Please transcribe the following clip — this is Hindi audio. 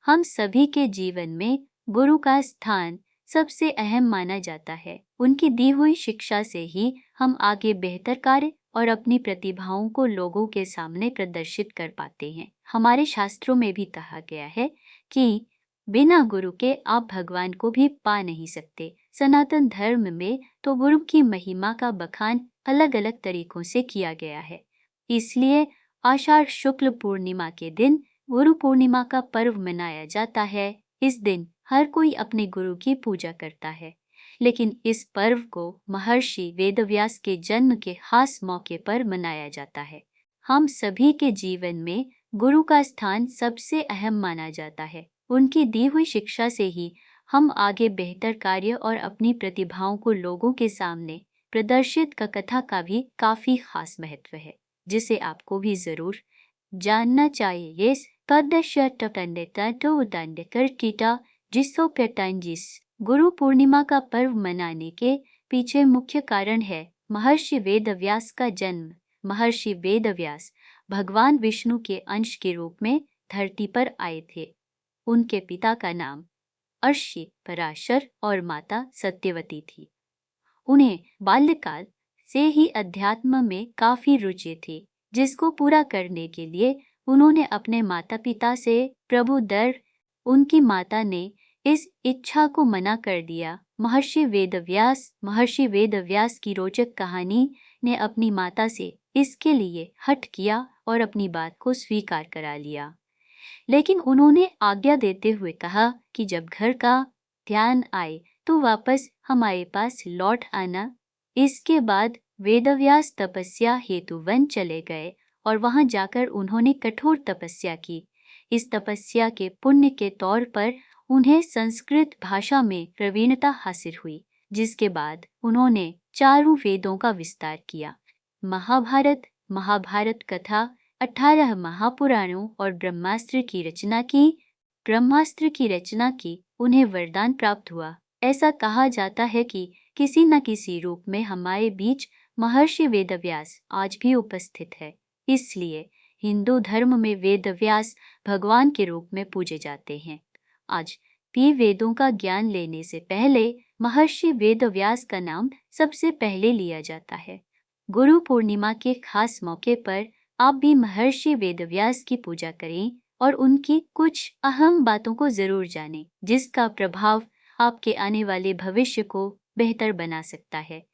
हम सभी के जीवन में गुरु का स्थान सबसे अहम माना जाता है। उनकी दी हुई शिक्षा से ही हम आगे बेहतर कार्य और अपनी प्रतिभाओं को लोगों के सामने प्रदर्शित कर पाते हैं। हमारे शास्त्रों में भी कहा गया है कि बिना गुरु के आप भगवान को भी पा नहीं सकते। सनातन धर्म में तो गुरु की महिमा का बखान अलग अलग तरीकों से किया गया है। इसलिए आषाढ़ शुक्ल पूर्णिमा के दिन गुरु पूर्णिमा का पर्व मनाया जाता है। इस दिन हर कोई अपने गुरु की पूजा करता है, लेकिन इस पर्व को महर्षि वेदव्यास के जन्म के खास मौके पर मनाया जाता है। हम सभी के जीवन में गुरु का स्थान सबसे अहम माना जाता है। उनकी दी हुई शिक्षा से ही हम आगे बेहतर कार्य और अपनी प्रतिभाओं को लोगों के सामने प्रदर्शित का कथा का भी काफी खास महत्व है, जिसे आपको भी जरूर जानना चाहिए। गुरु पूर्णिमा का पर्व मनाने के पीछे मुख्य कारण है महर्षि वेदव्यास का जन्म। महर्षि वेदव्यास भगवान विष्णु के अंश के रूप में धरती पर आए थे। उनके पिता का नाम अर्षि पराशर और माता सत्यवती थी। उन्हें बाल्यकाल से ही अध्यात्म में काफी रुचि थी, जिसको पूरा करने के लिए उन्होंने अपने माता पिता से प्रभु दर उनकी माता ने इस इच्छा को मना कर दिया। महर्षि वेदव्यास की रोचक कहानी ने अपनी माता से इसके लिए हठ किया और अपनी बात को स्वीकार करा लिया, लेकिन उन्होंने आज्ञा देते हुए कहा कि जब घर का ध्यान आए तो वापस हमारे पास लौट आना। इसके बाद वेदव्यास तपस्या हेतु वन चले गए और वहां जाकर उन्होंने कठोर तपस्या की। इस तपस्या के पुण्य के तौर पर उन्हें संस्कृत भाषा में प्रवीणता हासिल हुई, जिसके बाद उन्होंने चारों वेदों का विस्तार किया। महाभारत कथा, 18 महापुराणों और ब्रह्मास्त्र की रचना की उन्हें वरदान प्राप्त हुआ। ऐसा कहा जाता है कि किसी न किसी रूप में हमारे बीच महर्षि वेदव्यास आज भी उपस्थित है। इसलिए हिंदू धर्म में वेदव्यास भगवान के रूप में पूजे जाते हैं। आज भी वेदों का ज्ञान लेने से पहले महर्षि वेदव्यास का नाम सबसे पहले लिया जाता है। गुरु पूर्णिमा के खास मौके पर आप भी महर्षि वेदव्यास की पूजा करें और उनकी कुछ अहम बातों को जरूर जानें, जिसका प्रभाव आपके आने वाले भविष्य को बेहतर बना सकता है।